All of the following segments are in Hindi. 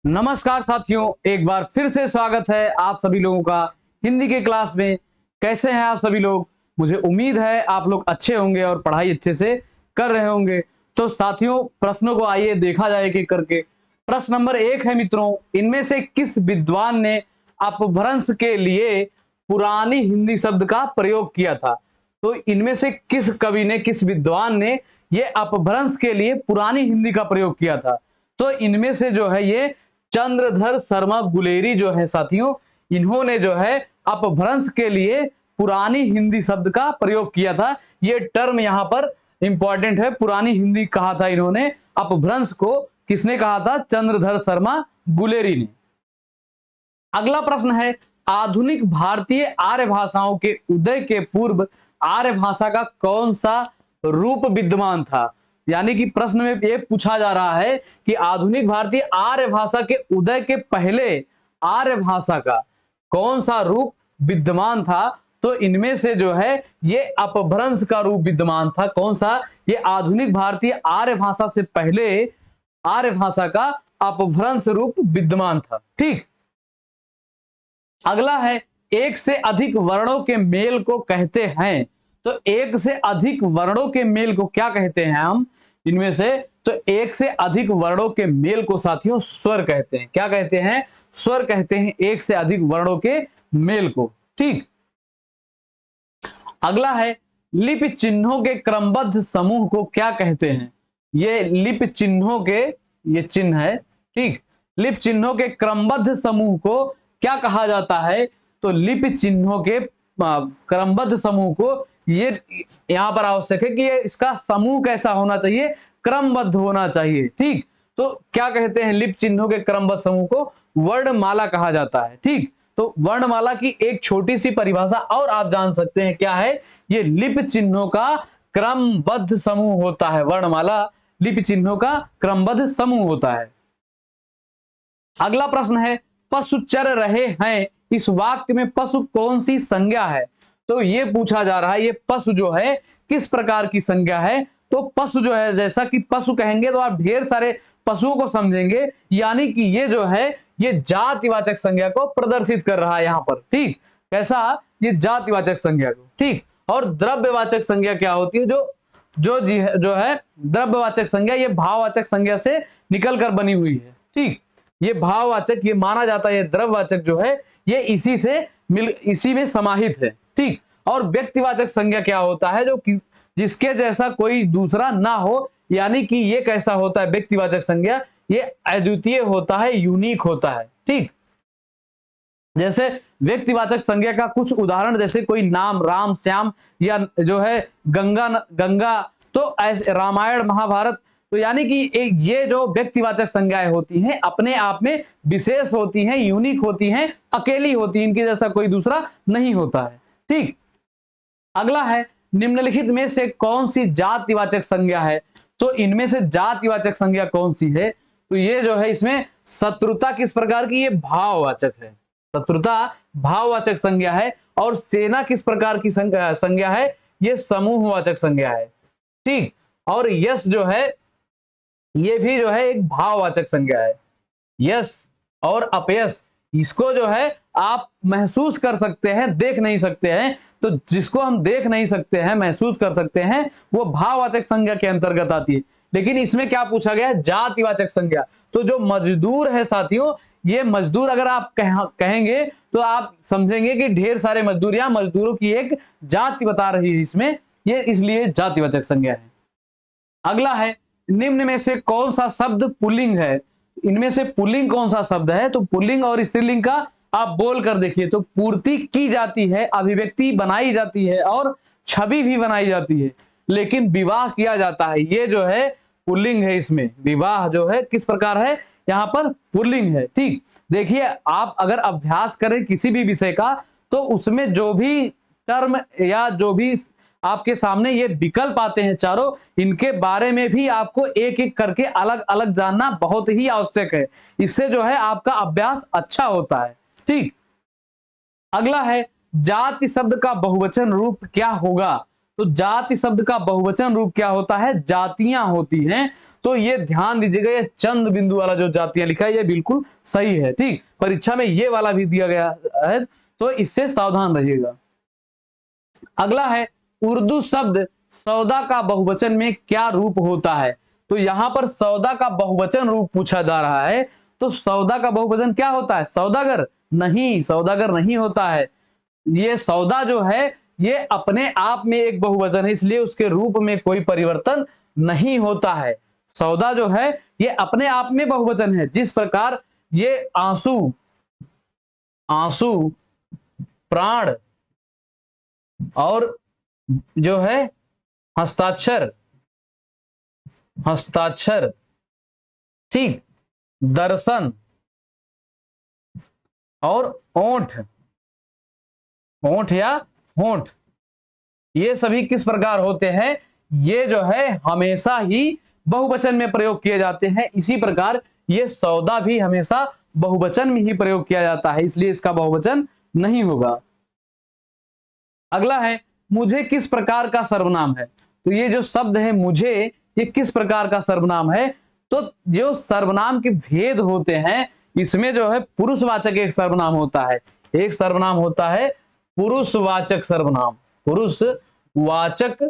नमस्कार साथियों, एक बार फिर से स्वागत है आप सभी लोगों का हिंदी के क्लास में। कैसे हैं आप सभी लोग? मुझे उम्मीद है आप लोग अच्छे होंगे और पढ़ाई अच्छे से कर रहे होंगे। तो साथियों, प्रश्नों को आइए देखा जाए एक एक करके। प्रश्न नंबर 1 है मित्रों, इनमें से किस विद्वान ने अपभ्रंश के लिए पुरानी हिंदी शब्द का प्रयोग किया था? तो इनमें से किस कवि ने, किस विद्वान ने ये अपभ्रंश के लिए पुरानी हिंदी का प्रयोग किया था? तो इनमें से जो है ये चंद्रधर शर्मा गुलेरी जो है साथियों, इन्होंने जो है अपभ्रंश के लिए पुरानी हिंदी शब्द का प्रयोग किया था। ये टर्म यहां पर इंपॉर्टेंट है, पुरानी हिंदी कहा था इन्होंने। अपभ्रंश को किसने कहा था? चंद्रधर शर्मा गुलेरी ने। अगला प्रश्न है, आधुनिक भारतीय आर्य भाषाओं के उदय के पूर्व आर्य भाषा का कौन सा रूप विद्यमान था? यानी कि प्रश्न में यह पूछा जा रहा है कि आधुनिक भारतीय आर्य भाषा के उदय के पहले आर्य भाषा का कौन सा रूप विद्यमान था? तो इनमें से जो है ये अपभ्रंश का रूप विद्यमान था। कौन सा? ये आधुनिक भारतीय आर्य भाषा से पहले आर्य भाषा का अपभ्रंश रूप विद्यमान था। ठीक। अगला है, एक से अधिक वर्णों के मेल को कहते हैं। तो एक से अधिक वर्णों के मेल को क्या कहते हैं हम? इनमें से तो एक से अधिक वर्णों के मेल को साथियों स्वर कहते हैं। क्या कहते हैं? स्वर कहते हैं एक से अधिक वर्णों के मेल को। ठीक। अगला है, लिपि चिन्हों के क्रमबद्ध समूह को क्या कहते हैं? ये लिपि चिन्हों के, ये चिन्ह है। ठीक। लिपि चिन्हों के क्रमबद्ध समूह को क्या कहा जाता है? तो लिपि चिन्हों के क्रमबद्ध समूह को, ये यहां पर आवश्यक है कि ये इसका समूह कैसा होना चाहिए? क्रमबद्ध होना चाहिए। ठीक। तो क्या कहते हैं लिपि चिन्हों के क्रमबद्ध समूह को? वर्णमाला कहा जाता है। ठीक। तो वर्णमाला की एक छोटी सी परिभाषा और आप जान सकते हैं, क्या है? ये लिपि चिन्हों का क्रमबद्ध समूह होता है। वर्णमाला लिपि चिन्हों का क्रमबद्ध समूह होता है। अगला प्रश्न है, पशु चर रहे हैं, इस वाक्य में पशु कौन सी संज्ञा है? तो ये पूछा जा रहा है, ये पशु जो है किस प्रकार की संज्ञा है? तो पशु जो है, जैसा कि पशु कहेंगे तो आप ढेर सारे पशुओं को समझेंगे, यानी कि ये जो है ये जातिवाचक संज्ञा को प्रदर्शित कर रहा है यहां पर। ठीक। कैसा? ये जातिवाचक संज्ञा को। ठीक। और द्रव्यवाचक संज्ञा क्या होती है? जो है द्रव्यवाचक संज्ञा, ये भाववाचक संज्ञा से निकल कर बनी हुई है। ठीक। ये भाववाचक, ये माना जाता है, ये द्रव्यवाचक जो है ये इसी में समाहित है। ठीक। और व्यक्तिवाचक संज्ञा क्या होता है? जो जिसके जैसा कोई दूसरा ना हो, यानी कि ये कैसा होता है? व्यक्तिवाचक संज्ञा ये अद्वितीय होता है, यूनिक होता है। ठीक। जैसे व्यक्तिवाचक संज्ञा का कुछ उदाहरण, जैसे कोई नाम, राम, श्याम, या जो है गंगा, तो ऐसे रामायण, महाभारत। तो यानी कि ये जो व्यक्तिवाचक संज्ञाएं होती हैं अपने आप में विशेष होती हैं, यूनिक होती हैं, अकेली होती हैं, इनके जैसा कोई दूसरा नहीं होता है। ठीक। अगला है, निम्नलिखित में से कौन सी जातिवाचक संज्ञा है? तो इनमें से जातिवाचक संज्ञा कौन सी है? तो ये जो है इसमें शत्रुता किस प्रकार की? ये भाववाचक है। शत्रुता भाववाचक संज्ञा है। और सेना किस प्रकार की संज्ञा है? ये समूहवाचक संज्ञा है। ठीक। और यश जो है ये भी जो है एक भाववाचक संज्ञा है। यश और अपयश, इसको जो है आप महसूस कर सकते हैं, देख नहीं सकते हैं। तो जिसको हम देख नहीं सकते हैं, महसूस कर सकते हैं, वो भाववाचक संज्ञा के अंतर्गत आती है। लेकिन इसमें क्या पूछा गया है? जातिवाचक संज्ञा। तो जो मजदूर है साथियों, ये मजदूर अगर आप कहेंगे तो आप समझेंगे कि ढेर सारे मजदूर, या मजदूरों की एक जाति बता रही है इसमें, ये इसलिए जातिवाचक संज्ञा है। अगला है, निम्न में से कौन सा शब्द पुल्लिंग है? इनमें से पुल्लिंग कौन सा शब्द है? तो पुल्लिंग और स्त्रीलिंग का आप बोल कर देखिए। तो पूर्ति की जाती है, अभिव्यक्ति बनाई जाती है, और छवि भी बनाई जाती है, लेकिन विवाह किया जाता है। ये जो है पुल्लिंग है, इसमें विवाह जो है किस प्रकार है? यहाँ पर पुल्लिंग है। ठीक। देखिए, आप अगर अभ्यास करें किसी भी विषय का, तो उसमें जो भी टर्म या जो भी आपके सामने ये विकल्प आते हैं चारों, इनके बारे में भी आपको एक एक करके अलग अलग जानना बहुत ही आवश्यक है। इससे जो है आपका अभ्यास अच्छा होता है। ठीक। अगला है, जाति शब्द का बहुवचन रूप क्या होगा? तो जाति शब्द का बहुवचन रूप क्या होता है? जातियां होती हैं। तो ये ध्यान दीजिएगा, ये चंद बिंदु वाला जो जातियां लिखा है ये बिल्कुल सही है। ठीक, परीक्षा में ये वाला भी दिया गया है, तो इससे सावधान रहिएगा। अगला है उर्दू शब्द सौदा का बहुवचन में क्या रूप होता है? तो यहां पर सौदा का बहुवचन रूप पूछा जा रहा है। तो सौदा का बहुवचन क्या होता है? सौदागर? नहीं, सौदागर नहीं होता है। ये सौदा जो है ये अपने आप में एक बहुवचन है, इसलिए उसके रूप में कोई परिवर्तन नहीं होता है। सौदा जो है ये अपने आप में बहुवचन है। जिस प्रकार ये आंसू, आंसू, प्राण और जो है हस्ताक्षर, हस्ताक्षर, ठीक, दर्शन और ओंठ, ओंठ या होंठ, ये सभी किस प्रकार होते हैं? ये जो है हमेशा ही बहुवचन में प्रयोग किए जाते हैं। इसी प्रकार ये सौदा भी हमेशा बहुवचन में ही प्रयोग किया जाता है, इसलिए इसका बहुवचन नहीं होगा। अगला है मुझे किस प्रकार का सर्वनाम है? तो ये जो शब्द है मुझे, ये किस प्रकार का सर्वनाम है? तो जो सर्वनाम के भेद होते हैं इसमें जो है पुरुषवाचक एक सर्वनाम होता है, एक सर्वनाम होता है पुरुषवाचक सर्वनाम, पुरुषवाचक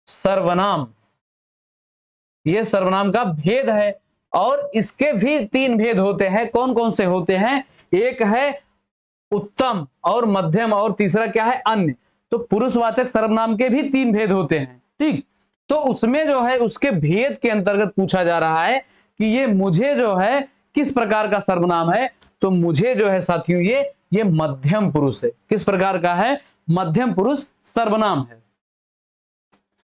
सर्वनाम, ये सर्वनाम का भेद है। और इसके भी तीन भेद होते हैं। कौन कौन से होते हैं? एक है उत्तम और मध्यम और तीसरा क्या है? अन्य। तो पुरुषवाचक सर्वनाम के भी तीन भेद होते हैं। ठीक, तो उसमें जो है उसके भेद के अंतर्गत पूछा जा रहा है कि ये मुझे जो है किस प्रकार का सर्वनाम है? तो मुझे जो है साथियों ये मध्यम पुरुष है। किस प्रकार का है? मध्यम पुरुष सर्वनाम है।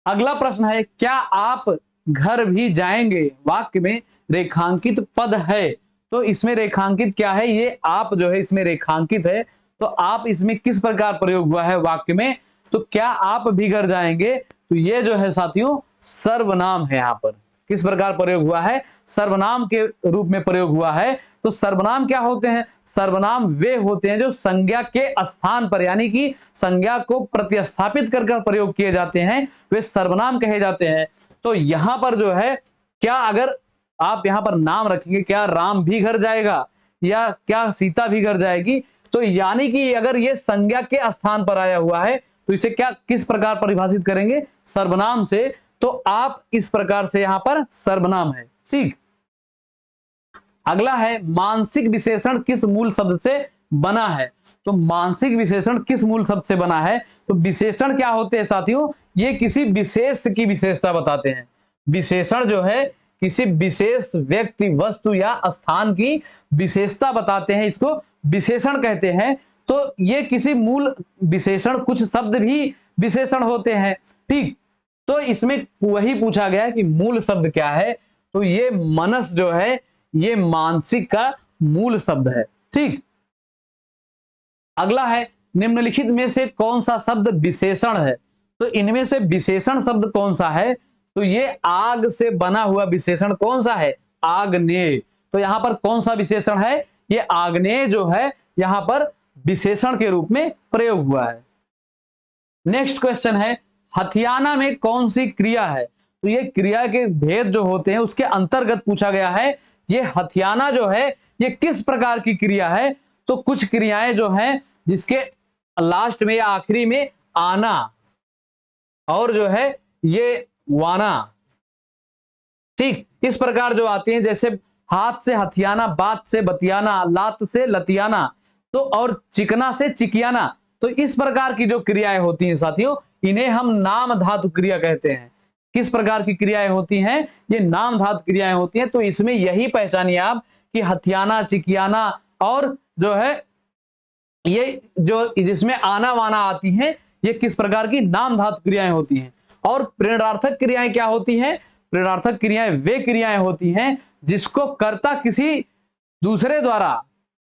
अगला प्रश्न है क्या आप घर भी जाएंगे वाक्य में रेखांकित पद है? तो इसमें रेखांकित क्या है? ये आप जो है इसमें रेखांकित है। तो आप इसमें किस प्रकार प्रयोग हुआ है वाक्य में? तो क्या आप भी घर जाएंगे? तो ये जो है साथियों सर्वनाम है। यहां पर किस प्रकार प्रयोग हुआ है? सर्वनाम के रूप में प्रयोग हुआ है। तो सर्वनाम क्या होते हैं? सर्वनाम वे होते हैं जो संज्ञा के स्थान पर यानी कि संज्ञा को प्रतिस्थापित कर प्रयोग किए जाते हैं, वे सर्वनाम कहे जाते हैं। तो यहां पर जो है क्या अगर आप यहां पर नाम रखेंगे, क्या राम भी घर जाएगा या क्या सीता भी घर जाएगी? तो यानी कि अगर ये संज्ञा के स्थान पर आया हुआ है तो इसे क्या किस प्रकार परिभाषित करेंगे? सर्वनाम से। तो आप इस प्रकार से यहां पर सर्वनाम है। ठीक, अगला है मानसिक विशेषण किस मूल शब्द से बना है? तो मानसिक विशेषण किस मूल शब्द से बना है? तो विशेषण क्या होते हैं साथियों? ये किसी विशेष की विशेषता बताते हैं। विशेषण जो है किसी विशेष व्यक्ति, वस्तु या स्थान की विशेषता बताते हैं, इसको विशेषण कहते हैं। तो ये किसी मूल विशेषण, कुछ शब्द भी विशेषण होते हैं। ठीक, तो इसमें वही पूछा गया कि मूल शब्द क्या है? तो ये मनस जो है ये मानसिक का मूल शब्द है। ठीक, अगला है निम्नलिखित में से कौन सा शब्द विशेषण है? तो इनमें से विशेषण शब्द कौन सा है? तो ये आग से बना हुआ विशेषण कौन सा है? आग्नेय। तो यहां पर कौन सा विशेषण है? ये आग्नेय जो है यहां पर विशेषण के रूप में प्रयोग हुआ है। नेक्स्ट क्वेश्चन है हथियाना में कौन सी क्रिया है? तो ये क्रिया के भेद जो होते हैं उसके अंतर्गत पूछा गया है। ये हथियाना जो है ये किस प्रकार की क्रिया है? तो कुछ क्रियाएं जो हैं जिसके लास्ट में या आखिरी में आना और जो है ये वाना, ठीक, इस प्रकार जो आती हैं, जैसे हाथ से हथियाना, बात से बतियाना, लात से लतियाना, तो और चिकना से चिकियाना। तो इस प्रकार की जो क्रियाएं होती हैं साथियों इन्हें हम नाम धातु क्रिया कहते हैं। किस प्रकार की क्रियाएं होती हैं? ये नाम धातु क्रियाएं होती हैं। तो इसमें यही पहचानिए आप कि हथियाना, चिकियाना और जो है ये जो जिसमें आना वाना आती हैं ये किस प्रकार की नाम धातु क्रियाएं होती हैं। और प्रेरणार्थक क्रियाएं क्या होती हैं? प्रेरणार्थक क्रियाएं वे क्रियाएं होती हैं जिसको कर्ता किसी दूसरे द्वारा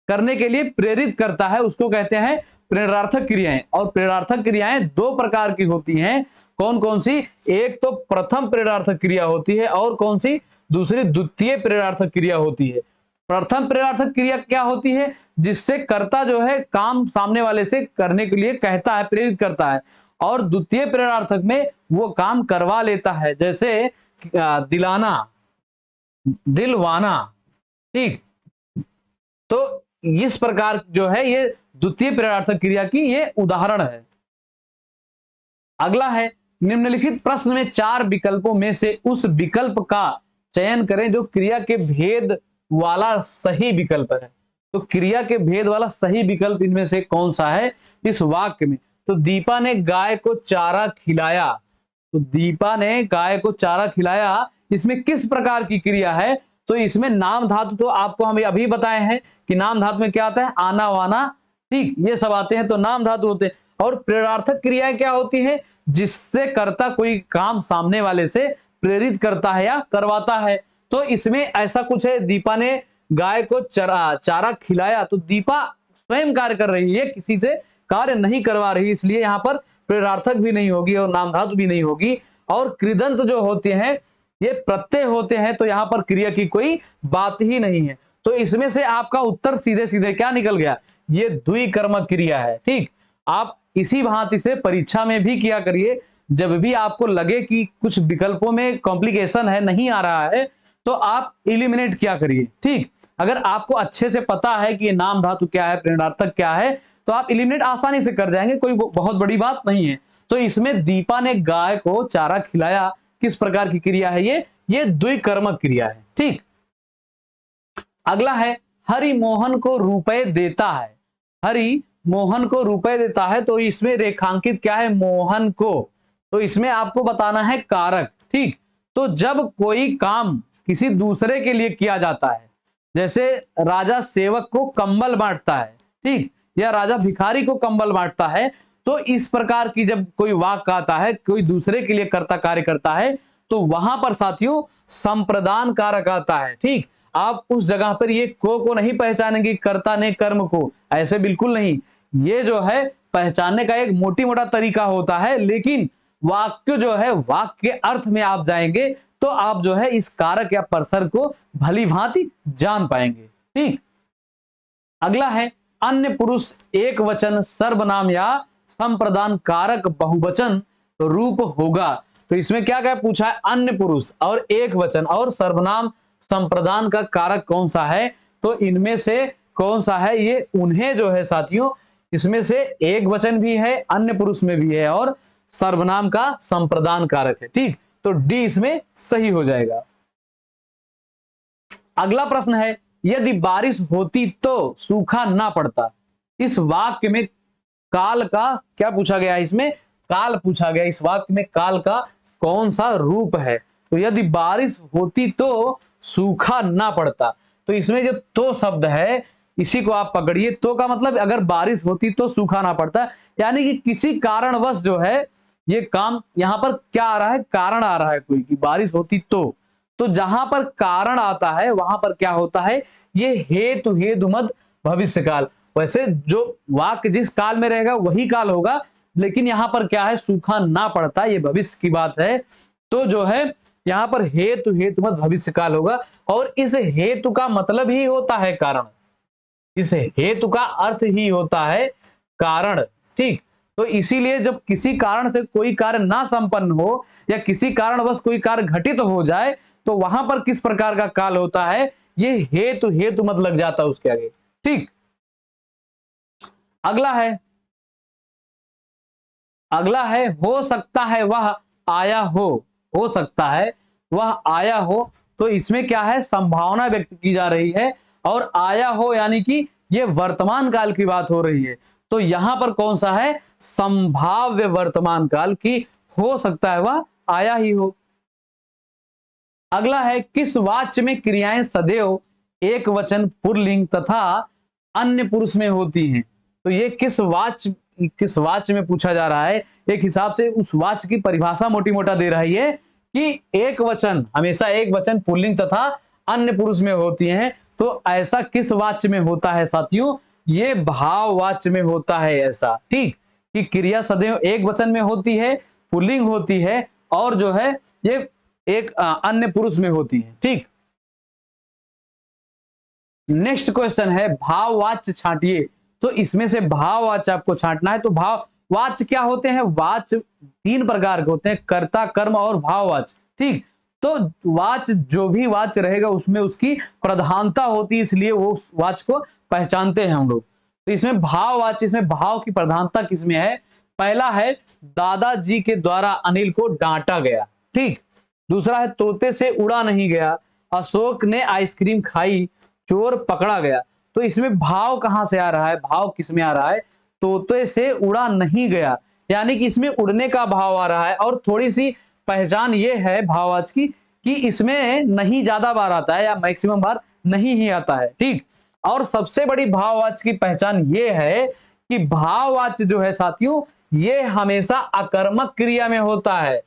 करने के लिए प्रेरित करता है, उसको कहते हैं प्रेरणार्थक क्रियाएं। और प्रेरणार्थक क्रियाएं दो प्रकार की होती हैं। कौन कौन सी? एक तो प्रथम प्रेरणार्थक क्रिया होती है और कौन सी? दूसरी द्वितीय प्रेरणार्थक क्रिया होती है। प्रथम प्रेरणार्थक क्रिया क्या होती है? जिससे कर्ता जो है काम सामने वाले से करने के लिए कहता है, प्रेरित करता है। और द्वितीय प्रेरणार्थक में वो काम करवा लेता है, जैसे दिलाना, दिलवाना। ठीक, तो इस प्रकार जो है ये द्वितीय प्रेरणार्थक क्रिया की ये उदाहरण है। अगला है, निम्नलिखित प्रश्न में 4 विकल्पों में से उस विकल्प का चयन करें जो क्रिया के भेद वाला सही विकल्प है। तो क्रिया के भेद वाला सही विकल्प इनमें से कौन सा है इस वाक्य में? तो दीपा ने गाय को चारा खिलाया। तो दीपा ने गाय को चारा खिलाया, इसमें किस प्रकार की क्रिया है? तो इसमें नाम धातु तो आपको हम अभी बताए हैं कि नाम धातु में क्या आता है? आना वाना, ठीक, ये सब आते हैं तो नाम धातु होते हैं। और प्रेरणार्थक क्रियाएं क्या होती है? जिससे कर्ता कोई काम सामने वाले से प्रेरित करता है या करवाता है। तो इसमें ऐसा कुछ है, दीपा ने गाय को चारा खिलाया, तो दीपा स्वयं कार्य कर रही है, किसी से कार्य नहीं करवा रही, इसलिए यहां पर प्रेरणार्थक भी नहीं होगी और नाम धातु भी नहीं होगी। और कृदंत जो होते हैं ये प्रत्यय होते हैं, तो यहां पर क्रिया की कोई बात ही नहीं है। तो इसमें से आपका उत्तर सीधे सीधे क्या निकल गया? ये द्विकर्मक क्रिया है। ठीक, आप इसी भांति से परीक्षा में भी किया करिए, जब भी आपको लगे कि कुछ विकल्पों में कॉम्प्लिकेशन है, नहीं आ रहा है, तो आप इलिमिनेट किया करिए। ठीक, अगर आपको अच्छे से पता है कि ये नाम धातु क्या है, प्रेरणार्थक क्या है, तो आप इलिमिनेट आसानी से कर जाएंगे, कोई बहुत बड़ी बात नहीं है। तो इसमें दीपा ने गाय को चारा खिलाया, किस प्रकार की क्रिया है ये द्विकर्मक क्रिया है। ठीक, अगला है, हरि मोहन को रुपए देता है। हरि मोहन को रुपए देता है, तो इसमें रेखांकित क्या है? मोहन को। तो इसमें आपको बताना है कारक। ठीक, तो जब कोई काम किसी दूसरे के लिए किया जाता है, जैसे राजा सेवक को कंबल बांटता है, ठीक, या राजा भिखारी को कंबल बांटता है, तो इस प्रकार की जब कोई वाक्य आता है, कोई दूसरे के लिए कर्ता कार्य करता है, तो वहां पर साथियों संप्रदान कारक आता है। ठीक, आप उस जगह पर ये को नहीं पहचानेंगे कर्ता ने कर्म को, ऐसे बिल्कुल नहीं। ये जो है पहचानने का एक मोटी मोटा तरीका होता है, लेकिन वाक्य जो है वाक्य के अर्थ में आप जाएंगे तो आप जो है इस कारक या परसर को भली भांति जान पाएंगे। ठीक, अगला है, अन्य पुरुष एक वचन सर्वनाम या संप्रदान कारक बहुवचन रूप होगा। तो इसमें क्या क्या पूछा है? अन्य पुरुष और एक वचन और सर्वनाम संप्रदान का कारक कौन सा है? तो इनमें से कौन सा है? ये उन्हें जो है साथियों, इसमें से एक वचन भी है, अन्य पुरुष में भी है, और सर्वनाम का संप्रदान कारक है। ठीक, तो डी इसमें सही हो जाएगा। अगला प्रश्न है, यदि बारिश होती तो सूखा ना पड़ता। इस वाक्य में काल का क्या पूछा गया? इसमें काल पूछा गया। इस वाक्य में काल का कौन सा रूप है? तो यदि बारिश होती तो सूखा ना पड़ता। तो इसमें जो तो शब्द है इसी को आप पकड़िए। तो का मतलब अगर बारिश होती तो सूखा ना पड़ता, यानी कि किसी कारणवश जो है ये काम, यहां पर क्या आ रहा है? कारण आ रहा है कोई, कि बारिश होती तो जहां पर कारण आता है वहां पर क्या होता है? ये हेतु हेतुमद भविष्य काल। वैसे जो वाक्य जिस काल में रहेगा वही काल होगा, लेकिन यहां पर क्या है? सूखा ना पड़ता, ये भविष्य की बात है। तो जो है यहां पर हेतु हेतुमद भविष्य काल होगा, और इस हेतु का मतलब ही होता है कारण। इस हेतु का अर्थ ही होता है कारण। ठीक, तो इसीलिए जब किसी कारण से कोई कार्य ना संपन्न हो या किसी कारणवश कोई कार्य घटित हो जाए, तो वहां पर किस प्रकार का काल होता है? ये हेतु हेतु मत लग जाता उसके आगे। ठीक, अगला है हो सकता है वह आया हो सकता है वह आया हो। तो इसमें क्या है? संभावना व्यक्त की जा रही है, और आया हो यानी कि ये वर्तमान काल की बात हो रही है। तो यहां पर कौन सा है? संभाव्य वर्तमान काल की, हो सकता है वह आया ही हो। अगला है, किस वाच्य में क्रियाएं सदैव एक वचन पुल्लिंग तथा अन्य पुरुष में होती हैं? तो ये किस वाच्य में पूछा जा रहा है। एक हिसाब से उस वाच्य की परिभाषा मोटी मोटा दे रही है कि एक वचन, हमेशा एक वचन पुल्लिंग तथा अन्य पुरुष में होती हैं। तो ऐसा किस वाच्य में होता है साथियों? ये भाववाच्य में होता है ऐसा। ठीक, कि क्रिया सदैव एक वचन में होती है, पुल्लिंग होती है, और जो है ये एक अन्य पुरुष में होती है। ठीक, नेक्स्ट क्वेश्चन है भाववाच्य छांटिए। तो इसमें से भाववाच्य आपको छांटना है। तो भाववाच्य क्या होते हैं? वाच्य तीन प्रकार के होते हैं, कर्ता, कर्म और भाववाच्य। ठीक, तो वाच्य जो भी वाच्य रहेगा उसमें उसकी प्रधानता होती है, इसलिए वो वाच्य को पहचानते हैं हम लोग। तो इसमें भाववाच्य, इसमें भाव की प्रधानता किसमें है? पहला है दादाजी के द्वारा अनिल को डांटा गया। ठीक, दूसरा है तोते से उड़ा नहीं गया, अशोक ने आइसक्रीम खाई, चोर पकड़ा गया। तो इसमें भाव कहां से आ रहा है? भाव किसमें आ रहा है? तोते से उड़ा नहीं गया, यानी कि इसमें उड़ने का भाव आ रहा है। और थोड़ी सी पहचान ये है भाववाच्य की कि इसमें नहीं ज्यादा बार आता है या मैक्सिमम बार नहीं ही आता है। ठीक, और सबसे बड़ी भाववाच्य की पहचान ये है कि भाववाच्य जो है साथियों, ये हमेशा आकर्मक क्रिया में होता है।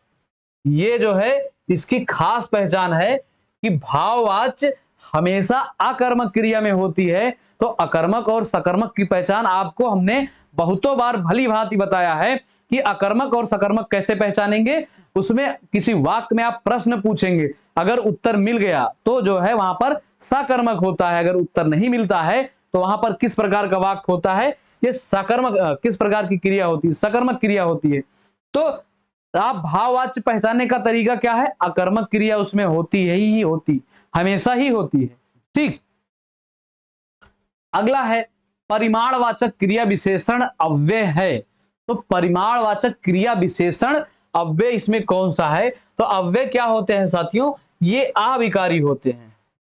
ये जो है इसकी खास पहचान है कि भाववाच्य हमेशा आकर्मक क्रिया में होती है। तो अकर्मक और सकर्मक की पहचान आपको हमने बहुतों बार भली भांति बताया है कि अकर्मक और सकर्मक कैसे पहचानेंगे। उसमें किसी वाक्य में आप प्रश्न पूछेंगे, अगर उत्तर मिल गया तो जो है वहां पर सकर्मक होता है, अगर उत्तर नहीं मिलता है तो वहां पर किस प्रकार का वाक्य होता है? ये सकर्मक, किस प्रकार की क्रिया होती है? सकर्मक क्रिया होती है। तो आप भाववाच्य पहचानने का तरीका क्या है? अकर्मक क्रिया उसमें होती है ही होती, हमेशा ही होती है। ठीक, अगला है परिमाणवाचक क्रिया विशेषण अव्यय है। तो परिमाणवाचक क्रिया विशेषण अव्यय इसमें कौन सा है? तो अव्यय क्या होते हैं साथियों? ये अविकारी होते हैं,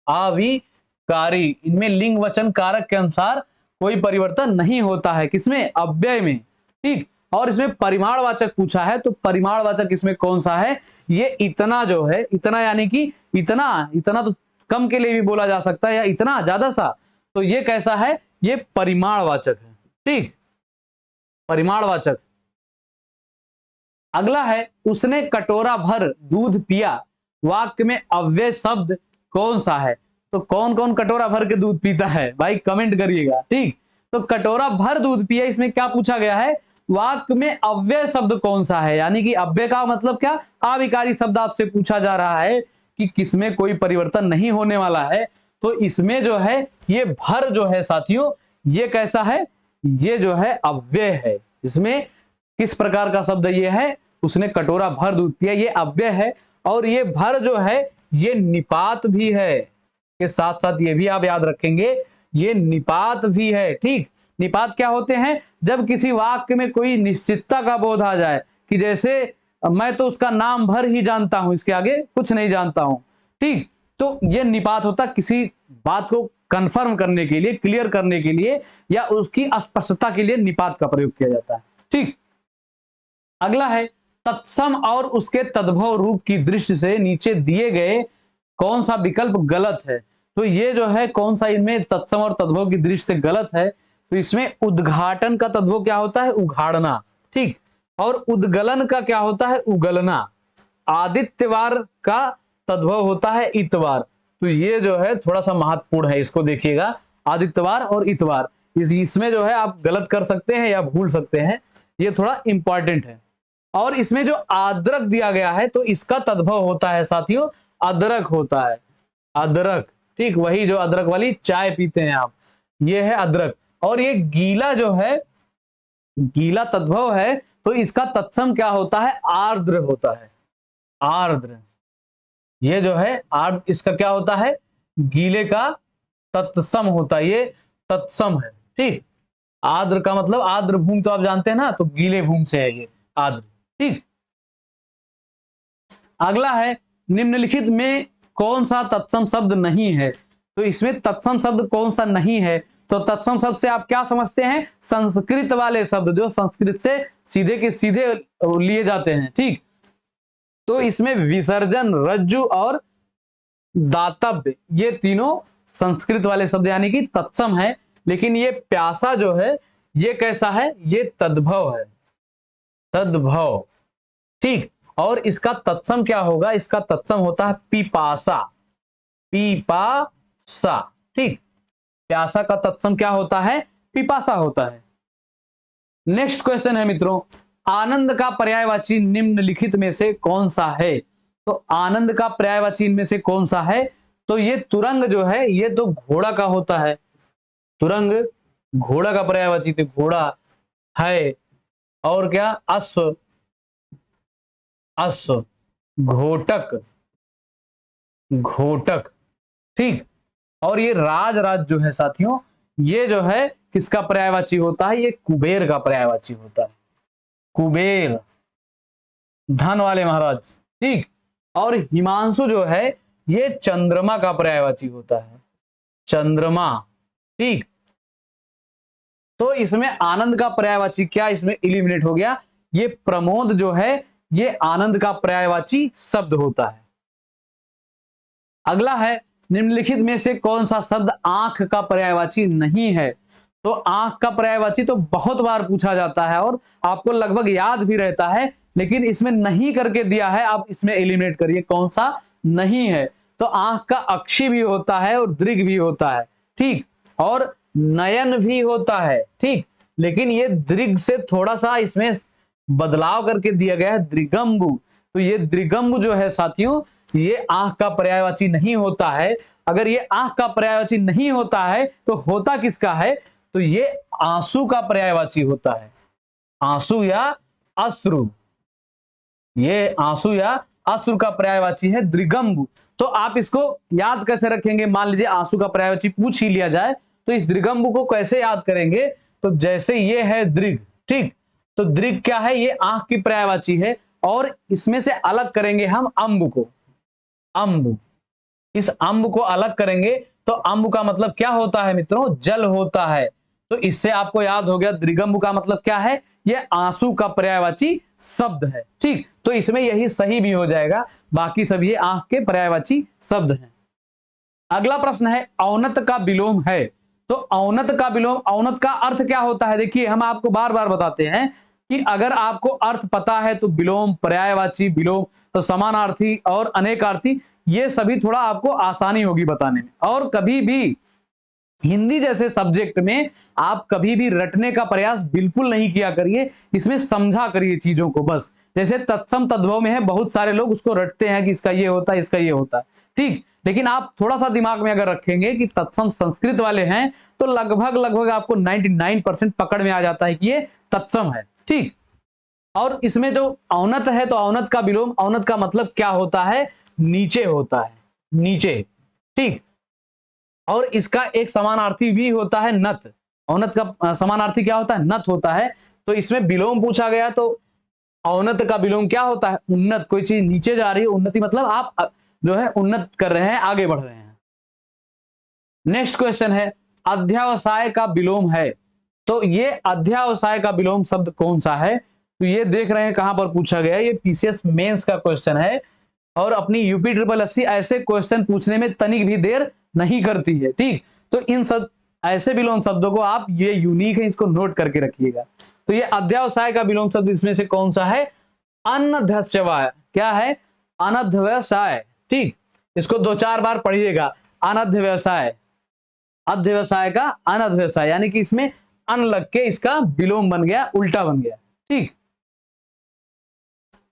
अविकारी। इनमें लिंग वचन कारक के अनुसार कोई परिवर्तन नहीं होता है। किसमें? अव्यय में। ठीक, और इसमें परिमाणवाचक पूछा है, तो परिमाणवाचक इसमें कौन सा है? ये इतना जो है, इतना यानी कि इतना, इतना तो कम के लिए भी बोला जा सकता है, या इतना ज्यादा सा। तो ये कैसा है? ये परिमाणवाचक है। ठीक, परिमाणवाचक। अगला है उसने कटोरा भर दूध पिया। वाक्य में अव्यय शब्द कौन सा है? तो कौन कौन कटोरा भर के दूध पीता है भाई? कमेंट करिएगा। ठीक, तो कटोरा भर दूध पिया, इसमें क्या पूछा गया है? वाक्य में अव्यय शब्द कौन सा है? यानी कि अव्यय का मतलब क्या? अविकारी शब्द आपसे पूछा जा रहा है कि किसमें कोई परिवर्तन नहीं होने वाला है। तो इसमें जो है ये भर जो है साथियों, ये कैसा है? ये जो है अव्यय है। इसमें किस प्रकार का शब्द ये है? उसने कटोरा भर दूध पिया, ये अव्यय है। और ये भर जो है ये निपात भी है, के साथ साथ ये भी आप याद रखेंगे, ये निपात भी है। ठीक, निपात क्या होते हैं? जब किसी वाक्य में कोई निश्चितता का बोध आ जाए कि जैसे मैं तो उसका नाम भर ही जानता हूं, इसके आगे कुछ नहीं जानता हूं। ठीक, तो ये निपात होता किसी बात को कंफर्म करने के लिए, क्लियर करने के लिए, या उसकी स्पष्टता के लिए निपात का प्रयोग किया जाता है। ठीक, अगला है तत्सम और उसके तद्भव रूप की दृष्टि से नीचे दिए गए कौन सा विकल्प गलत है? तो ये जो है कौन सा इनमें तत्सम और तद्भव की दृष्टि से गलत है? तो इसमें उद्घाटन का तद्भव क्या होता है? उघाड़ना। ठीक, और उद्गलन का क्या होता है? उगलना। आदित्यवार का तद्भव होता है इतवार। तो ये जो है थोड़ा सा महत्वपूर्ण है, इसको देखिएगा, आदित्यवार और इतवार। इसमें जो है आप गलत कर सकते हैं या भूल सकते हैं, ये थोड़ा इंपॉर्टेंट है। और इसमें जो अदरक दिया गया है तो इसका तद्भव होता है साथियों, अदरक होता है, अदरक। ठीक, वही जो अदरक वाली चाय पीते हैं आप, ये है अदरक। और ये गीला जो है, गीला तद्भव है, तो इसका तत्सम क्या होता है? आर्द्र होता है, आर्द्र। ये जो है आर्द्र, इसका क्या होता है? गीले का तत्सम होता है, ये तत्सम है। ठीक, आर्द्र का मतलब आर्द्र भूमि तो आप जानते हैं ना, तो गीले भूमि से है ये आर्द्र। ठीक, अगला है निम्नलिखित में कौन सा तत्सम शब्द नहीं है? तो इसमें तत्सम शब्द कौन सा नहीं है? तो तत्सम शब्द से आप क्या समझते हैं? संस्कृत वाले शब्द जो संस्कृत से सीधे के सीधे लिए जाते हैं। ठीक, तो इसमें विसर्जन, रज्जु और दातव्य, ये तीनों संस्कृत वाले शब्द यानी कि तत्सम है। लेकिन ये प्यासा जो है ये कैसा है? ये तद्भव है, तद्भव। ठीक, और इसका तत्सम क्या होगा? इसका तत्सम होता है पिपासा, पिपासा। ठीक, प्यासा का तत्सम क्या होता है? पिपासा होता है। नेक्स्ट क्वेश्चन है मित्रों, आनंद का पर्यायवाची निम्नलिखित में से कौन सा है? तो आनंद का पर्यायवाची इनमें से कौन सा है? तो ये तुरंग जो है ये तो घोड़ा का होता है, तुरंग घोड़ा का पर्यायवाची, तो घोड़ा है। और क्या, अश्व, अश्व, घोटक, घोटक, ठीक। और ये राज, राज जो है साथियों, ये जो है किसका पर्यायवाची होता है, ये कुबेर का पर्यायवाची होता है, कुबेर, धन वाले महाराज, ठीक। और हिमांशु जो है ये चंद्रमा का पर्यायवाची होता है, चंद्रमा, ठीक। तो इसमें आनंद का पर्यायवाची क्या इसमें इलिमिनेट हो गया, ये प्रमोद जो है ये आनंद का पर्यायवाची शब्द होता है। अगला है, निम्नलिखित में से कौन सा शब्द आंख का पर्यायवाची नहीं है। तो आंख का पर्यायवाची तो बहुत बार पूछा जाता है और आपको लगभग याद भी रहता है, लेकिन इसमें नहीं करके दिया है, आप इसमें एलिमिनेट करिए कौन सा नहीं है। तो आंख का अक्षी भी होता है और दृग भी होता है, ठीक, और नयन भी होता है, ठीक। लेकिन ये दृग से थोड़ा सा इसमें बदलाव करके दिया गया है, दृगंबु। तो ये दृगंबु जो है साथियों, ये आंख का पर्यायवाची नहीं होता है। अगर ये आंख का पर्यायवाची नहीं होता है तो होता किसका है, तो ये आंसू का पर्यायवाची होता है, आंसू या अश्रु, ये आंसू या अश्रु का पर्यायवाची है दृगंबु। तो आप इसको याद कैसे रखेंगे, मान लीजिए आंसू का पर्यायवाची पूछ ही लिया जाए तो इस दृगंबु को कैसे याद करेंगे, तो जैसे ये है दृग, ठीक, तो दृग क्या है, ये आंख की पर्यायवाची है, और इसमें से अलग करेंगे हम अंब को, अंब, इस अंब को अलग करेंगे तो अंब का मतलब क्या होता है मित्रों, जल होता है। तो इससे आपको याद हो गया दृगंबु का मतलब क्या है, ये आंसू का पर्यायवाची शब्द है, ठीक। तो इसमें यही सही भी हो जाएगा, बाकी सब ये आंख के पर्यायवाची शब्द हैं। अगला प्रश्न है, औनत का विलोम है। तो औनत का विलोम, औनत का अर्थ क्या होता है, देखिए हम आपको बार बार बताते हैं कि अगर आपको अर्थ पता है तो विलोम, पर्यायवाची, विलोम, तो समानार्थी और अनेकार्थी, ये सभी थोड़ा आपको आसानी होगी बताने में। और कभी भी हिंदी जैसे सब्जेक्ट में आप कभी भी रटने का प्रयास बिल्कुल नहीं किया करिए, इसमें समझा करिए चीजों को बस। जैसे तत्सम तद्भव में है, बहुत सारे लोग उसको रटते हैं कि इसका ये होता है, इसका ये होता है, ठीक। लेकिन आप थोड़ा सा दिमाग में अगर रखेंगे कि तत्सम संस्कृत वाले हैं तो लगभग लगभग आपको 99% पकड़ में आ जाता है कि ये तत्सम है, ठीक। और इसमें जो औनत है, तो औनत का विलोम, औनत का मतलब क्या होता है, नीचे होता है, नीचे, ठीक। और इसका एक समानार्थी भी होता है नत, औनत का समानार्थी क्या होता है, नत होता है। तो इसमें विलोम पूछा गया तो औनत का विलोम क्या होता है, उन्नत, कोई चीज नीचे जा रही है, उन्नति मतलब आप जो है उन्नत कर रहे हैं, आगे बढ़ रहे हैं। नेक्स्ट क्वेश्चन है, अध्यावसाय का विलोम है। तो ये अध्यावसाय का विलोम शब्द कौन सा है, तो ये देख रहे हैं कहां पर पूछा गया है, ये पीसीएस मेंस का क्वेश्चन है। और अपनी यूपी SSSC ऐसे क्वेश्चन पूछने में तनिक भी देर नहीं करती है, ठीक। तो इन सब ऐसे विलोम शब्दों को आप, ये यूनिक है, इसको नोट करके रखिएगा। तो ये अध्यावसाय का विलोम शब्द इसमें से कौन सा है, अनध्यवसाय, क्या है, अनध्यवसाय, ठीक। इसको 2-4 बार पढ़िएगा, अनध्यवसाय, अध्यवसाय का अनध्यवसाय, यानी कि इसमें अन लग के इसका विलोम बन गया, उल्टा बन गया, ठीक।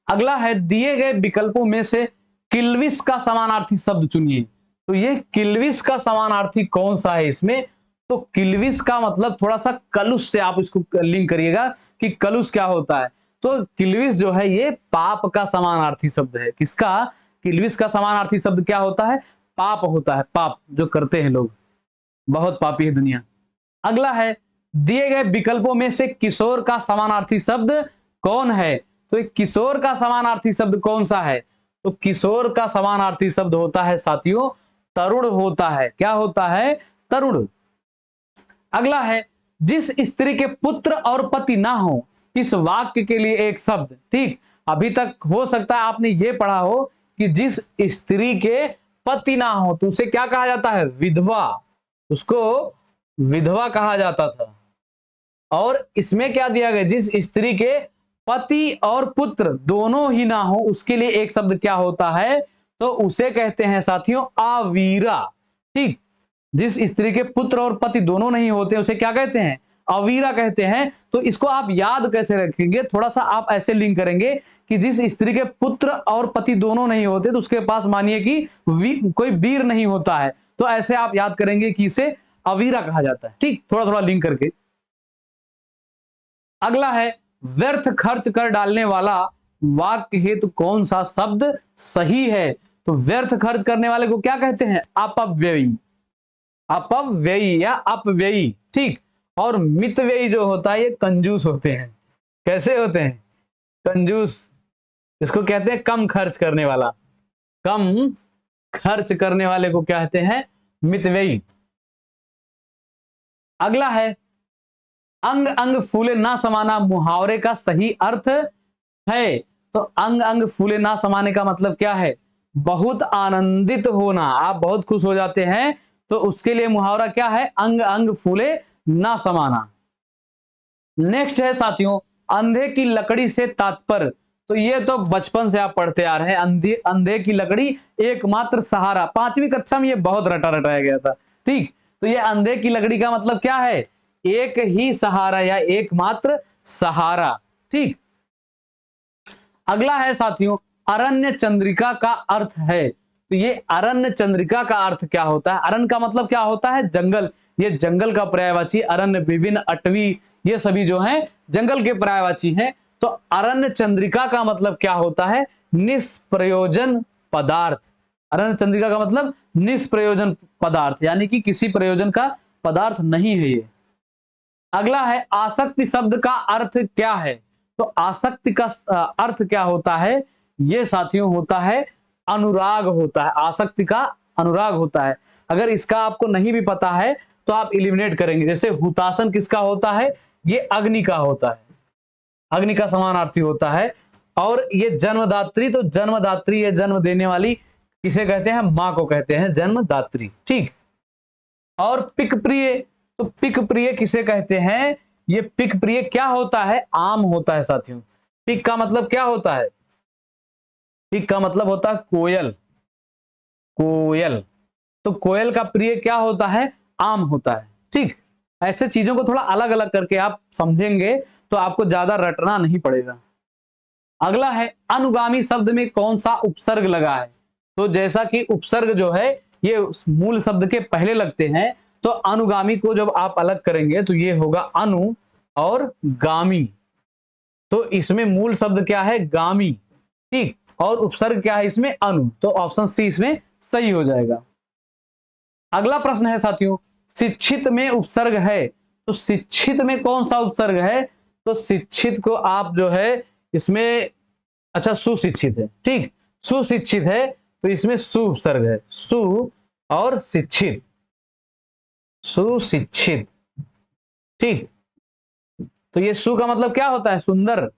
अगला है, दिए गए विकल्पों में से किल्विस का समानार्थी शब्द चुनिए। तो ये किल्विस का समानार्थी कौन सा है इसमें, तो किल्विस का मतलब थोड़ा सा कलुष से आप इसको लिंक करिएगा कि कलुष क्या होता है। तो किल्विस जो है ये पाप का समानार्थी शब्द है। किसका, किल्विस का समानार्थी शब्द क्या होता है, पाप होता है, पाप जो करते हैं लोग, बहुत पापी है दुनिया। अगला है, दिए गए विकल्पों में से किशोर का समानार्थी शब्द कौन है। तो किशोर का समानार्थी शब्द कौन सा है, तो किशोर का समानार्थी शब्द होता है साथियों तरुण होता है, क्या होता है, तरुण। अगला है, जिस स्त्री के पुत्र और पति ना हो, इस वाक्य के लिए एक शब्द, ठीक। अभी तक हो सकता है आपने ये पढ़ा हो कि जिस स्त्री के पति ना हो तो उसे क्या कहा जाता है, विधवा, उसको विधवा कहा जाता था। और इसमें क्या दिया गया, जिस स्त्री के पति और पुत्र दोनों ही ना हो उसके लिए एक शब्द क्या होता है, तो उसे कहते हैं साथियों अवीरा, ठीक। जिस स्त्री के पुत्र और पति दोनों नहीं होते उसे क्या कहते हैं, अवीरा कहते हैं। तो इसको आप याद कैसे रखेंगे, थोड़ा सा आप ऐसे लिंक करेंगे कि जिस स्त्री के पुत्र और पति दोनों नहीं होते तो उसके पास मानिए कि कोई वीर नहीं होता है, तो ऐसे आप याद करेंगे कि इसे अवीरा कहा जाता है। ठीक, थोड़ा थोड़ा लिंक करके। अगला है व्यर्थ खर्च कर डालने वाला वाक्य हेतु कौन सा शब्द सही है। तो व्यर्थ खर्च करने वाले को क्या कहते हैं, अपव्ययी, अपव्ययी या अपव्ययी। ठीक, और मितव्ययी जो होता है ये कंजूस होते हैं। कैसे होते हैं, कंजूस, इसको कहते हैं कम खर्च करने वाला। कम खर्च करने वाले को कहते हैं मितव्ययी। अगला है अंग अंग फूले ना समाना मुहावरे का सही अर्थ है। तो अंग अंग फूले ना समाने का मतलब क्या है, बहुत आनंदित होना, आप बहुत खुश हो जाते हैं तो उसके लिए मुहावरा क्या है, अंग अंग फूले ना समाना। नेक्स्ट है साथियों अंधे की लकड़ी से तात्पर्य। तो ये तो बचपन से आप पढ़ते आ रहे हैं, अंधे की लकड़ी एकमात्र सहारा, 5वीं कक्षा में ये बहुत रटाया गया था। ठीक, तो ये अंधे की लकड़ी का मतलब क्या है, एक ही सहारा या एकमात्र सहारा। ठीक, अगला है साथियों अरण्य चंद्रिका का अर्थ है। तो ये अरण्य चंद्रिका का अर्थ क्या होता है, अरण्य का मतलब क्या होता है, जंगल, ये जंगल का पर्यायवाची, अरण्य, विभिन्न, अटवी, ये सभी जो हैं जंगल के पर्यायवाची हैं। तो अरण्य चंद्रिका का मतलब क्या होता है, निष्प्रयोजन पदार्थ। अरण्य चंद्रिका का मतलब निष्प्रयोजन पदार्थ, यानी कि किसी प्रयोजन का पदार्थ नहीं है ये। अगला है आसक्ति शब्द का अर्थ क्या है। तो आसक्ति का अर्थ क्या होता है, ये साथियों होता है अनुराग होता है, आसक्ति का अनुराग होता है। अगर इसका आपको नहीं भी पता है तो आप एलिमिनेट करेंगे। जैसे हुतासन किसका होता है, ये अग्नि का होता है, अग्नि का समानार्थी होता है। और ये जन्मदात्री, तो जन्मदात्री ये जन्म देने वाली किसे कहते हैं, मां को कहते हैं जन्मदात्री। ठीक, और पिक प्रिय, तो पिक प्रिय किसे कहते हैं, ये पिक प्रिय क्या होता है, आम होता है साथियों। पिक का मतलब क्या होता है, पिक का मतलब होता है कोयल, कोयल। तो कोयल का प्रिय क्या होता है, आम होता है। ठीक, ऐसे चीजों को थोड़ा अलग अलग करके आप समझेंगे तो आपको ज्यादा रटना नहीं पड़ेगा। अगला है अनुगामी शब्द में कौन सा उपसर्ग लगा है। तो जैसा कि उपसर्ग जो है ये मूल शब्द के पहले लगते हैं, तो अनुगामी को जब आप अलग करेंगे तो ये होगा अनु और गामी। तो इसमें मूल शब्द क्या है, गामी। ठीक, और उपसर्ग क्या है इसमें, अनु। तो ऑप्शन सी इसमें सही हो जाएगा। अगला प्रश्न है साथियों शिक्षित में उपसर्ग है। तो शिक्षित में कौन सा उपसर्ग है, तो शिक्षित को आप जो है इसमें, अच्छा सुशिक्षित है। ठीक, सुशिक्षित है तो इसमें सु उपसर्ग है, सु और शिक्षित, सुशिक्षित। ठीक, तो ये सु का मतलब क्या होता है, सुंदर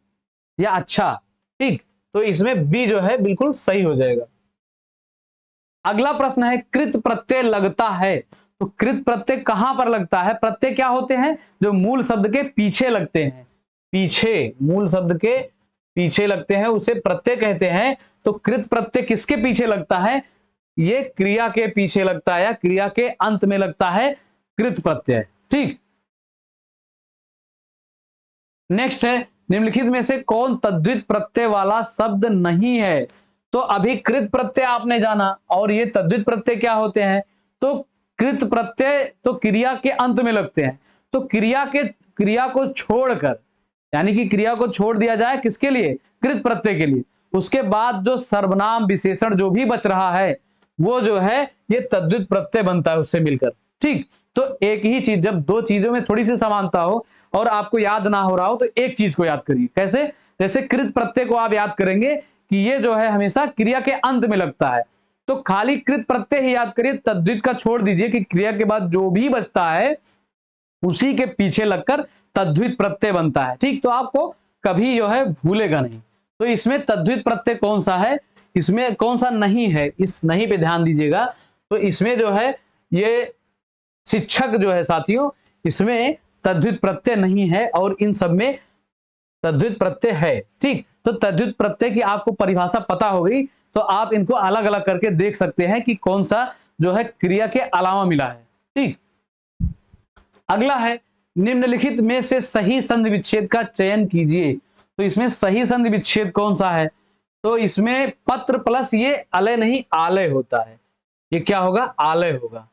या अच्छा। ठीक, तो इसमें बी जो है बिल्कुल सही हो जाएगा। अगला प्रश्न है कृत प्रत्यय लगता है। तो कृत प्रत्यय कहां पर लगता है, प्रत्यय क्या होते हैं, जो मूल शब्द के पीछे लगते हैं, पीछे, मूल शब्द के पीछे लगते हैं उसे प्रत्यय कहते हैं। तो कृत प्रत्यय किसके पीछे लगता है, ये क्रिया के पीछे लगता है या क्रिया के अंत में लगता है कृत प्रत्यय। ठीक, नेक्स्ट है निम्नलिखित में से कौन तद्धित प्रत्यय वाला शब्द नहीं है। तो अभी कृत प्रत्यय आपने जाना और ये तद्धित प्रत्यय क्या होते हैं। तो कृत प्रत्यय तो क्रिया के अंत में लगते हैं, तो क्रिया को छोड़कर, यानी कि क्रिया को छोड़ दिया जाए किसके लिए, कृत प्रत्यय के लिए, उसके बाद जो सर्वनाम विशेषण जो भी बच रहा है वो जो है ये तद्धित प्रत्यय बनता है उससे मिलकर। ठीक, तो एक ही चीज, जब दो चीजों में थोड़ी सी समानता हो और आपको याद ना हो रहा हो तो एक चीज को याद करिए। कैसे, जैसे कृत प्रत्यय को आप याद करेंगे कि ये जो है हमेशा क्रिया के अंत में लगता है, तो खाली कृत प्रत्यय ही याद करिए, तद्धित का छोड़ दीजिए कि क्रिया के बाद जो भी बचता है उसी के पीछे लगकर तद्धित प्रत्यय बनता है। ठीक, तो आपको कभी जो है भूलेगा नहीं। तो इसमें तद्धित प्रत्यय कौन सा है, इसमें कौन सा नहीं है, इस नहीं पे ध्यान दीजिएगा। तो इसमें जो है ये शिक्षक जो है साथियों, इसमें तद्धित प्रत्यय नहीं है और इन सब में तद्धित प्रत्यय है। ठीक, तो तद्धित प्रत्यय की आपको परिभाषा पता हो गई तो आप इनको अलग अलग करके देख सकते हैं कि कौन सा जो है क्रिया के अलावा मिला है। ठीक, अगला है निम्नलिखित में से सही संधि विच्छेद का चयन कीजिए। तो इसमें सही संधि विच्छेद कौन सा है? तो इसमें पत्र प्लस ये अलय नहीं आलय होता है। ये क्या होगा? आलय होगा,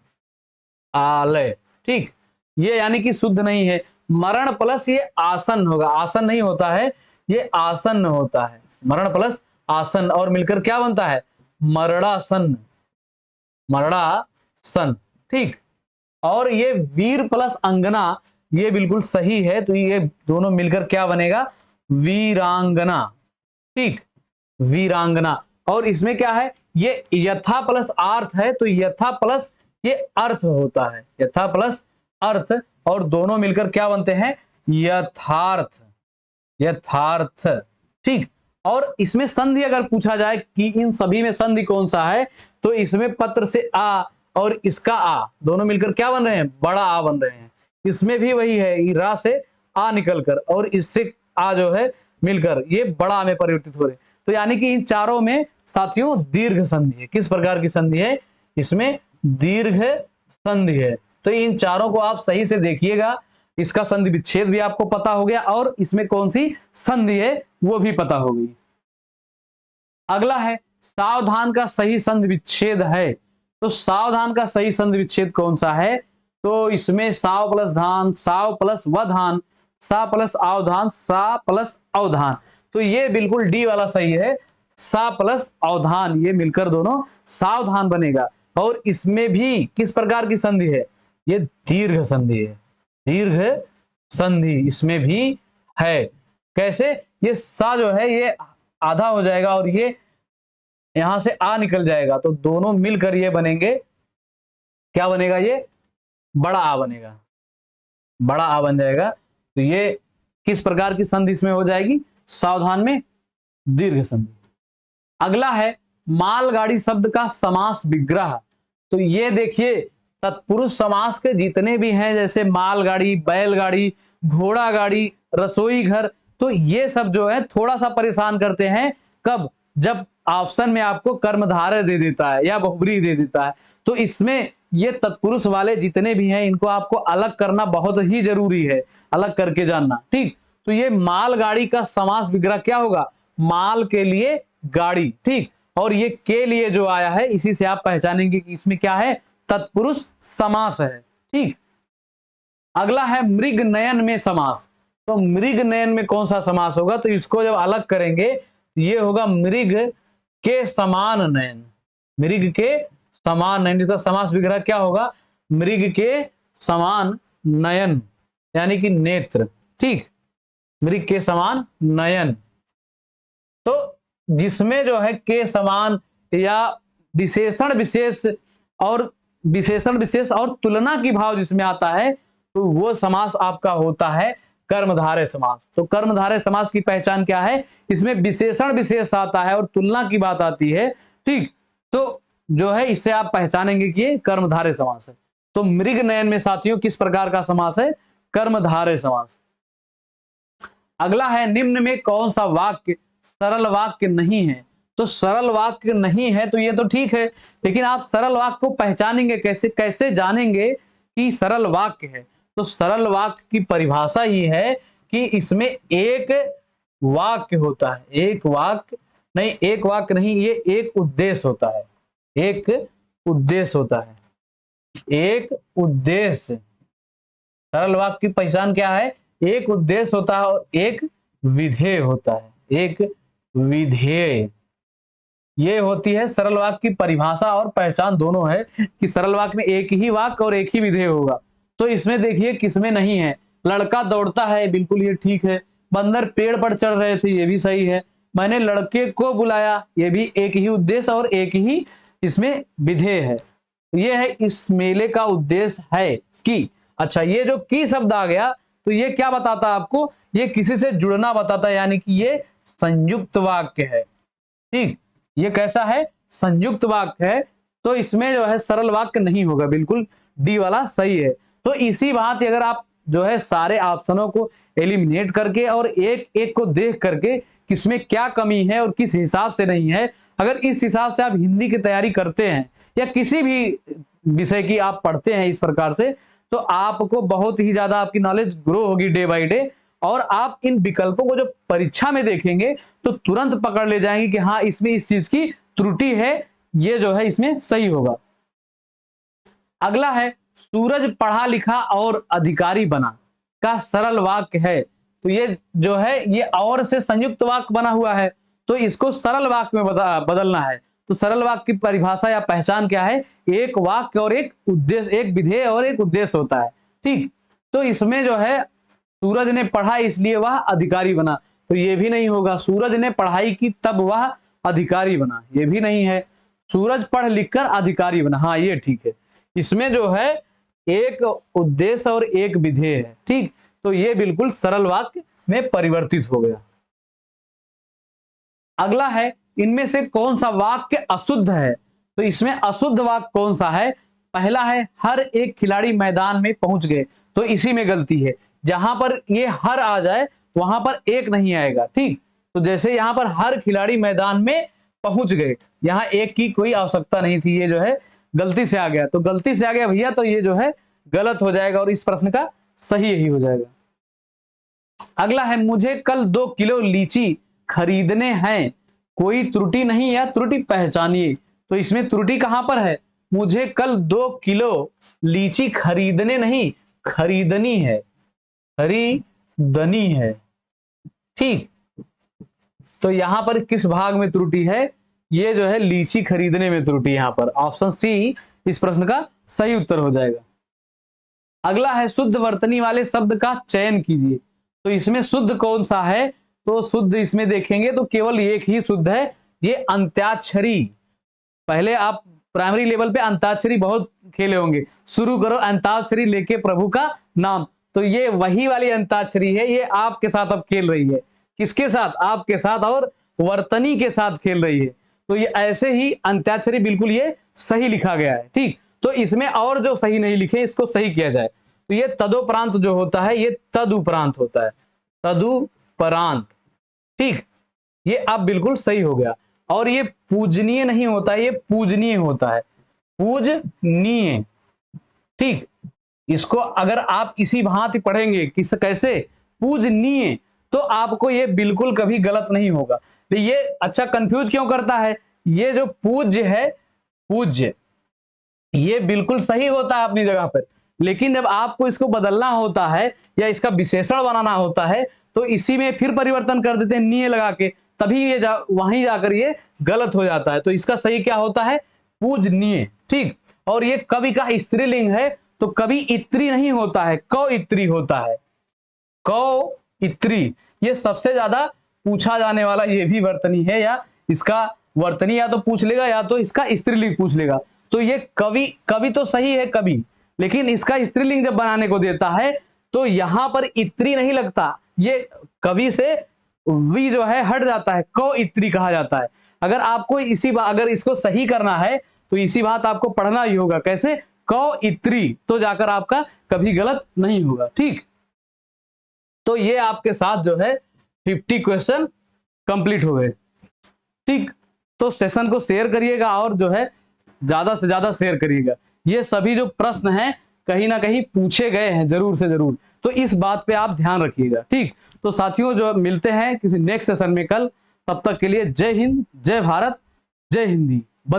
आलय। ठीक, ये यानी कि शुद्ध नहीं है। मरण प्लस ये आसन होगा, आसन नहीं होता है, ये आसन होता है। मरण प्लस आसन और मिलकर क्या बनता है? मरणासन, मरणासन। ठीक, और ये वीर प्लस अंगना, ये बिल्कुल सही है। तो ये दोनों मिलकर क्या बनेगा? वीरांगना। ठीक, वीरांगना। और इसमें क्या है? ये यथा प्लस अर्थ है, तो यथा प्लस ये अर्थ होता है, यथा प्लस अर्थ, और दोनों मिलकर क्या बनते हैं? यथार्थ, यथार्थ। ठीक, और इसमें संधि अगर पूछा जाए कि इन सभी में संधि कौन सा है, तो इसमें पत्र से आ और इसका आ दोनों मिलकर क्या बन रहे हैं? बड़ा आ बन रहे हैं। इसमें भी वही है, रा से आ निकलकर और इससे आ जो है मिलकर ये बड़ा में परिवर्तित हो रहे। तो यानी कि इन चारों में साथियों दीर्घ संधि है। किस प्रकार की संधि है? इसमें दीर्घ संधि है। तो इन चारों को आप सही से देखिएगा, इसका संधि विच्छेद भी आपको पता हो गया और इसमें कौन सी संधि है वो भी पता हो गई। अगला है सावधान का सही संधि विच्छेद है। तो सावधान का सही संधि विच्छेद कौन सा है? तो इसमें साव प्लस धान, साव प्लस वधान, सा प्लस आवधान, सा प्लस अवधान। तो ये बिल्कुल डी वाला सही है, सा प्लस अवधान, ये मिलकर दोनों सावधान बनेगा। और इसमें भी किस प्रकार की संधि है? ये दीर्घ संधि है, दीर्घ संधि इसमें भी है। कैसे? ये सा जो है ये आधा हो जाएगा और ये यहां से आ निकल जाएगा, तो दोनों मिलकर ये बनेंगे, क्या बनेगा? ये बड़ा आ बनेगा, बड़ा आ बन जाएगा। तो ये किस प्रकार की संधि इसमें हो जाएगी? सावधान में दीर्घ संधि। अगला है मालगाड़ी शब्द का समास विग्रह। तो ये देखिए तत्पुरुष समास के जितने भी हैं, जैसे मालगाड़ी, बैलगाड़ी, घोड़ा गाड़ी, रसोई घर, तो ये सब जो है थोड़ा सा परेशान करते हैं। कब? जब ऑप्शन में आपको कर्मधारय दे देता है या बहुब्रीहि दे देता है। तो इसमें ये तत्पुरुष वाले जितने भी हैं इनको आपको अलग करना बहुत ही जरूरी है, अलग करके जानना। ठीक, तो ये मालगाड़ी का समास विग्रह क्या होगा? माल के लिए गाड़ी। ठीक, और ये के लिए जो आया है इसी से आप पहचानेंगे कि इसमें क्या है? तत्पुरुष समास है। ठीक, अगला है मृग नयन में समास। तो मृग नयन में कौन सा समास होगा? तो इसको जब अलग करेंगे ये होगा मृग के समान नयन, मृग के समान नयन। इसका समास विग्रह क्या होगा? मृग के समान नयन, यानी कि नेत्र। ठीक, मृग के समान नयन। तो जिसमें जो है के समान या विशेषण विशेष और विशेषण विशेष और तुलना की भाव जिसमें आता है, तो वो समास आपका होता है कर्मधारय समास। तो कर्मधारय समास की पहचान क्या है? इसमें विशेषण विशेष आता है और तुलना की बात आती है। ठीक, तो जो है इससे आप पहचानेंगे कि ये कर्मधारय समास है। तो मृग नयन में साथियों किस प्रकार का समास है? कर्मधारय समास। अगला है निम्न में कौन सा वाक्य सरल वाक्य नहीं है? तो सरल वाक्य नहीं है तो ये तो ठीक है, लेकिन आप सरल वाक्य को पहचानेंगे कैसे? कैसे जानेंगे कि सरल वाक्य है? तो सरल वाक्य की परिभाषा ही है कि इसमें एक वाक्य होता है, एक वाक्य नहीं, एक वाक्य नहीं, ये एक उद्देश्य होता है, एक उद्देश्य होता है, एक उद्देश्य। सरल वाक्य की पहचान क्या है? एक उद्देश्य होता है और एक विधेय होता है, एक विधेय। ये होती है सरल वाक्य की परिभाषा और पहचान दोनों है कि सरल वाक्य में एक ही वाक्य और एक ही विधेय होगा। तो इसमें देखिए किसमें नहीं है? लड़का दौड़ता है, बिल्कुल ये ठीक है। बंदर पेड़ पर चढ़ रहे थे, ये भी सही है। मैंने लड़के को बुलाया, ये भी एक ही उद्देश्य और एक ही इसमें विधेय है। ये है इस मेले का उद्देश्य है कि, अच्छा ये जो की शब्द आ गया तो ये क्या बताता है आपको? ये किसी से जुड़ना बताता है, यानी कि ये संयुक्त वाक्य है। ठीक, ये कैसा है? संयुक्त वाक्य है। तो इसमें जो है सरल वाक्य नहीं होगा, बिल्कुल डी वाला सही है। तो इसी बात अगर आप जो है सारे ऑप्शनों को एलिमिनेट करके और एक एक को देख करके किसमें क्या कमी है और किस हिसाब से नहीं है, अगर इस हिसाब से आप हिंदी की तैयारी करते हैं या किसी भी विषय की आप पढ़ते हैं इस प्रकार से, तो आपको बहुत ही ज्यादा आपकी नॉलेज ग्रो होगी डे बाय डे, और आप इन विकल्पों को जब परीक्षा में देखेंगे तो तुरंत पकड़ ले जाएंगे कि हाँ इसमें इस चीज की त्रुटि है, ये जो है इसमें सही होगा। अगला है सूरज पढ़ा लिखा और अधिकारी बना का सरल वाक्य है। तो ये जो है ये और से संयुक्त वाक्य बना हुआ है, तो इसको सरल वाक्य में बदलना है। तो सरल वाक्य की परिभाषा या पहचान क्या है? एक वाक्य और एक उद्देश्य, एक विधेय और एक उद्देश्य होता है। ठीक, तो इसमें जो है सूरज ने पढ़ा इसलिए वह अधिकारी बना, तो ये भी नहीं होगा। सूरज ने पढ़ाई की तब वह अधिकारी बना, ये भी नहीं है। सूरज पढ़ लिखकर अधिकारी बना, हाँ ये ठीक है। इसमें जो है एक उद्देश्य और एक विधेय है। ठीक, तो ये बिल्कुल सरल वाक्य में परिवर्तित हो गया। अगला है इनमें से कौन सा वाक्य अशुद्ध है? तो इसमें अशुद्ध वाक्य कौन सा है? पहला है हर एक खिलाड़ी मैदान में पहुंच गए, तो इसी में गलती है। जहां पर ये हर आ जाए वहां पर एक नहीं आएगा। ठीक, तो जैसे यहां पर हर खिलाड़ी मैदान में पहुंच गए, यहां एक की कोई आवश्यकता नहीं थी, ये जो है गलती से आ गया। तो गलती से आ गया भैया, तो ये जो है गलत हो जाएगा और इस प्रश्न का सही यही हो जाएगा। अगला है मुझे कल 2 किलो लीची खरीदने हैं, कोई त्रुटि नहीं या त्रुटि पहचानिए। तो इसमें त्रुटि कहां पर है? मुझे कल 2 किलो लीची खरीदने नहीं, खरीदनी है, खरीदनी है। ठीक, तो यहां पर किस भाग में त्रुटि है? ये जो है लीची खरीदने में त्रुटि, यहां पर ऑप्शन सी इस प्रश्न का सही उत्तर हो जाएगा। अगला है शुद्ध वर्तनी वाले शब्द का चयन कीजिए। तो इसमें शुद्ध कौन सा है? तो शुद्ध इसमें देखेंगे तो केवल एक ही शुद्ध है, ये अंत्याक्षरी। पहले आप प्राइमरी लेवल पे अंताक्षरी बहुत खेले होंगे, शुरू करो अंताक्षरी लेके प्रभु का नाम। तो ये वही वाली अंताक्षरी है, ये आपके साथ अब खेल रही है। किसके साथ? आपके साथ, और वर्तनी के साथ खेल रही है। तो ये ऐसे ही अंत्याक्षरी बिल्कुल ये सही लिखा गया है। ठीक, तो इसमें और जो सही नहीं लिखे इसको सही किया जाए। तो ये तदोपरांत जो होता है ये तदुपरांत होता है, तदुपरांत। ठीक, ये अब बिल्कुल सही हो गया। और ये पूजनीय नहीं होता है, ये पूजनीय होता है, पूजनीय। ठीक, इसको अगर आप इसी भांति पढ़ेंगे किस कैसे पूजनीय, तो आपको ये बिल्कुल कभी गलत नहीं होगा। तो ये अच्छा कंफ्यूज क्यों करता है? ये जो पूज्य है, पूज्य, ये बिल्कुल सही होता है अपनी जगह पर, लेकिन जब आपको इसको बदलना होता है या इसका विशेषण बनाना होता है तो इसी में फिर परिवर्तन कर देते हैं निय लगा के, तभी ये वहीं जाकर ये गलत हो जाता है। तो इसका सही क्या होता है? पूजनीय। ठीक, और ये कवि का स्त्रीलिंग है, तो कवि इत्री नहीं होता है, कौ इत्री होता है, कौ इत्री। ये सबसे ज्यादा पूछा जाने वाला ये भी वर्तनी है, या इसका वर्तनी या तो पूछ लेगा या तो इसका स्त्रीलिंग पूछ लेगा। तो ये कवि, कवि तो सही है कवि, लेकिन इसका स्त्रीलिंग जब बनाने को देता है तो यहां पर इत्री नहीं लगता, ये कवि से वी जो है हट जाता है, कौ इत्री कहा जाता है। अगर आपको अगर इसको सही करना है तो इसी बात आपको पढ़ना ही होगा, कैसे? कौ इत्री, तो जाकर आपका कभी गलत नहीं होगा। ठीक, तो ये आपके साथ जो है 50 क्वेश्चन कंप्लीट हो गए। ठीक, तो सेशन को शेयर करिएगा और जो है ज्यादा से ज्यादा शेयर करिएगा। ये सभी जो प्रश्न हैं कहीं ना कहीं पूछे गए हैं जरूर से जरूर, तो इस बात पे आप ध्यान रखिएगा। ठीक, तो साथियों जो मिलते हैं किसी नेक्स्ट सेशन में कल, तब तक के लिए जय हिंद, जय भारत, जय हिंदी।